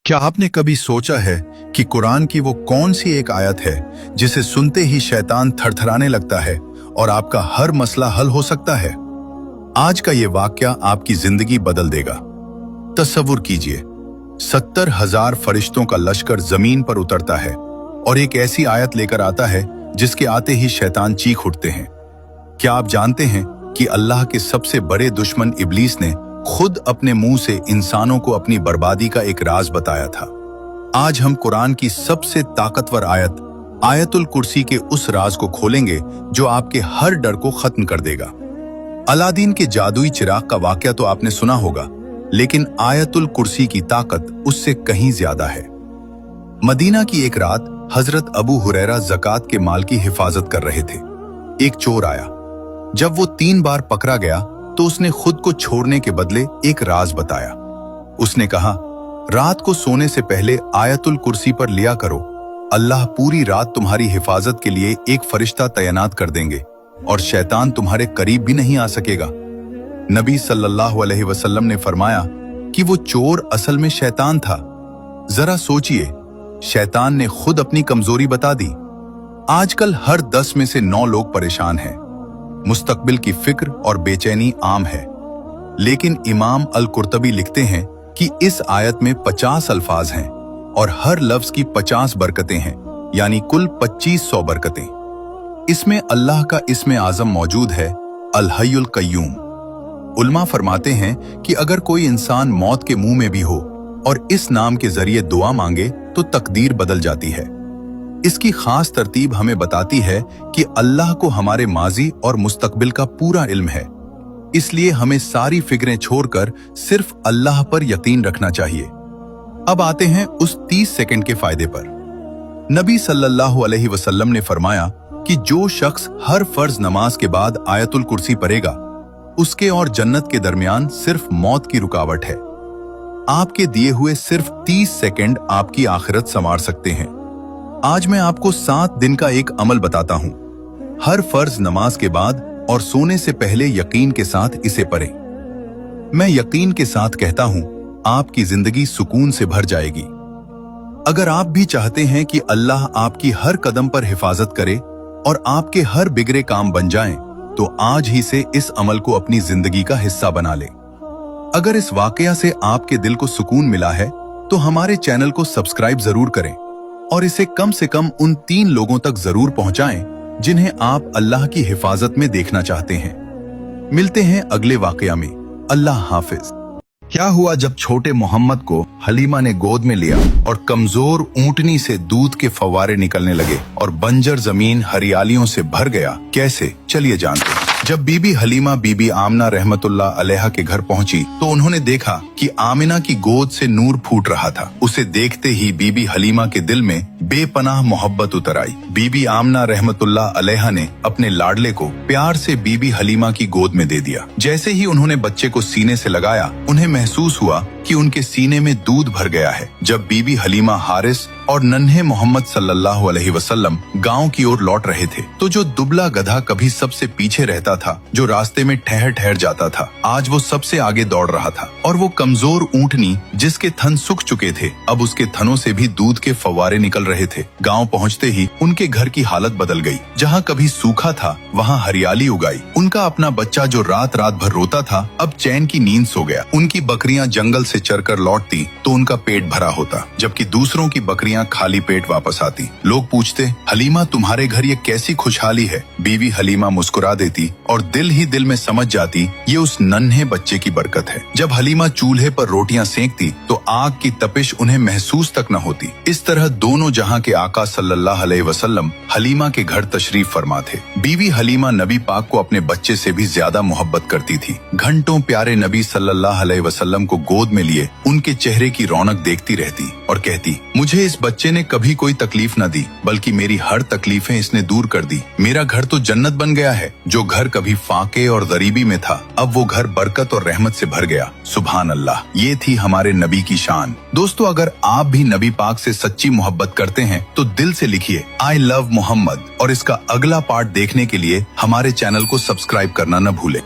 क्या आपने कभी सोचा है कि कुरान की वो कौन सी एक आयत है जिसे सुनते ही शैतान थरथराने लगता है और आपका हर मसला हल हो सकता है? आज का ये वाक्या आपकी जिंदगी बदल देगा। तसव्वुर कीजिए, 70,000 फरिश्तों का लश्कर जमीन पर उतरता है और एक ऐसी आयत लेकर आता है जिसके आते ही शैतान चीख उठते हैं। क्या आप जानते हैं कि अल्लाह के सबसे बड़े दुश्मन इब्लीस ने खुद अपने मुंह से इंसानों को अपनी बर्बादी का एक राज बताया था? आज हम कुरान की सबसे ताकतवर आयत आयतुल कुर्सी के उस राज को खोलेंगे जो आपके हर डर को खत्म कर देगा। अलादीन के जादुई चिराग का वाकया तो आपने सुना होगा, लेकिन आयतुल कुर्सी की ताकत उससे कहीं ज्यादा है। मदीना की एक रात हजरत अबू हुरैरा ज़कात के माल की हिफाजत कर रहे थे। एक चोर आया। जब वो 3 बार पकड़ा गया तो उसने खुद को छोड़ने के बदले एक राज बताया। उसने कहा, रात को सोने से पहले आयतुल कुर्सी पर लिया करो, अल्लाह पूरी रात तुम्हारी हिफाजत के लिए एक फरिश्ता तैनात कर देंगे और शैतान तुम्हारे करीब भी नहीं आ सकेगा। नबी सल्लल्लाहु अलैहि वसल्लम ने फरमाया कि वो चोर असल में शैतान था। जरा सोचिए, शैतान ने खुद अपनी कमजोरी बता दी। आजकल हर 10 में से 9 लोग परेशान हैं। मुस्तकबिल की फिक्र और बेचैनी आम है, लेकिन इमाम अल कुर्तबी लिखते हैं कि इस आयत में 50 अल्फाज हैं और हर लफ्ज की 50 बरकतें हैं, यानी कुल 2500 बरकतें। इसमें अल्लाह का इस्म आजम मौजूद है, अल हय्युल कय्यूम। उलमा फरमाते हैं कि अगर कोई इंसान मौत के मुंह में भी हो और इस नाम के जरिए दुआ मांगे तो तकदीर बदल जाती है। इसकी खास तरतीब हमें बताती है कि अल्लाह को हमारे माजी और मुस्तकबिल का पूरा इल्म है, इसलिए हमें सारी फिक्रें छोड़कर सिर्फ अल्लाह पर यकीन रखना चाहिए। अब आते हैं उस 30 सेकंड के फायदे पर। नबी सल्लल्लाहु अलैहि वसल्लम ने फरमाया कि जो शख्स हर फर्ज नमाज के बाद आयतुल कुर्सी पढ़ेगा, उसके और जन्नत के दरमियान सिर्फ मौत की रुकावट है। आपके दिए हुए सिर्फ 30 सेकंड आपकी आखिरत संवार सकते हैं। आज मैं आपको 7 दिन का एक अमल बताता हूं। हर फर्ज नमाज के बाद और सोने से पहले यकीन के साथ इसे पढ़ें। मैं यकीन के साथ कहता हूं, आपकी जिंदगी सुकून से भर जाएगी। अगर आप भी चाहते हैं कि अल्लाह आपकी हर कदम पर हिफाजत करे और आपके हर बिगड़े काम बन जाएं, तो आज ही से इस अमल को अपनी जिंदगी का हिस्सा बना लें। अगर इस वाकया से आपके दिल को सुकून मिला है तो हमारे चैनल को सब्सक्राइब जरूर करें और इसे कम से कम उन 3 लोगों तक जरूर पहुंचाएं जिन्हें आप अल्लाह की हिफाजत में देखना चाहते हैं। मिलते हैं अगले वाकया में। अल्लाह हाफिज। क्या हुआ जब छोटे मोहम्मद को हलीमा ने गोद में लिया और कमजोर ऊंटनी से दूध के फव्वारे निकलने लगे और बंजर जमीन हरियालियों से भर गया? कैसे, चलिए जानते हैं। जब बीबी हलीमा बीबी आमना रहमतुल्लाह अलैहा के घर पहुंची तो उन्होंने देखा कि आमिना की गोद से नूर फूट रहा था। उसे देखते ही बीबी हलीमा के दिल में बेपनाह मोहब्बत उतर आई। बीबी आमना रहमतुल्लाह अलैहा ने अपने लाडले को प्यार से बीबी हलीमा की गोद में दे दिया। जैसे ही उन्होंने बच्चे को सीने से लगाया, उन्हें महसूस हुआ कि उनके सीने में दूध भर गया है। जब बीबी हलीमा हारिस और नन्हे मोहम्मद सल्लल्लाहु अलैहि वसल्लम गांव की ओर लौट रहे थे तो जो दुबला गधा कभी सबसे पीछे रहता था, जो रास्ते में ठहर ठहर जाता था, आज वो सबसे आगे दौड़ रहा था। और वो कमजोर ऊंटनी जिसके थन सूख चुके थे, अब उसके थनों से भी दूध के फव्वारे निकल रहे थे। गांव पहुंचते ही उनके घर की हालत बदल गई। जहां कभी सूखा था वहां हरियाली उगाई। उनका अपना बच्चा जो रात रात भर रोता था, अब चैन की नींद सो गया। उनकी बकरियां जंगल से चरकर लौटती तो उनका पेट भरा होता, जबकि दूसरों की बकरियां खाली पेट वापस आती। लोग पूछते, हलीमा तुम्हारे घर ये कैसी खुशहाली है? बीवी हलीमा मुस्कुरा देती और दिल ही दिल में समझ जाती ये उस नन्हे बच्चे की बरकत है। जब हलीमा चूल्हे पर रोटियां सेंकती तो आग की तपिश उन्हें महसूस तक न होती। इस तरह दोनों जहां के आका सल्लल्लाहु अलैहि वसल्लम हलीमा के घर तशरीफ फरमा थे। बीवी हलीमा नबी पाक को अपने बच्चे से भी ज्यादा मोहब्बत करती थी। घंटों प्यारे नबी सल्लल्लाहु अलैहि वसल्लम को गोद में लिए उनके चेहरे की रौनक देखती रहती और कहती, मुझे इस बच्चे ने कभी कोई तकलीफ न दी, बल्कि मेरी हर तकलीफें इसने दूर कर दी। मेरा घर तो जन्नत बन गया है। जो घर कभी फाके और गरीबी में था, अब वो घर बरकत और रहमत से भर गया। सुभान अल्लाह। ये थी हमारे नबी की शान। दोस्तों, अगर आप भी नबी पाक से सच्ची मोहब्बत करते हैं तो दिल से लिखिए आई लव मोहम्मद और इसका अगला पार्ट देखने के लिए हमारे चैनल को सब्सक्राइब करना न भूलें।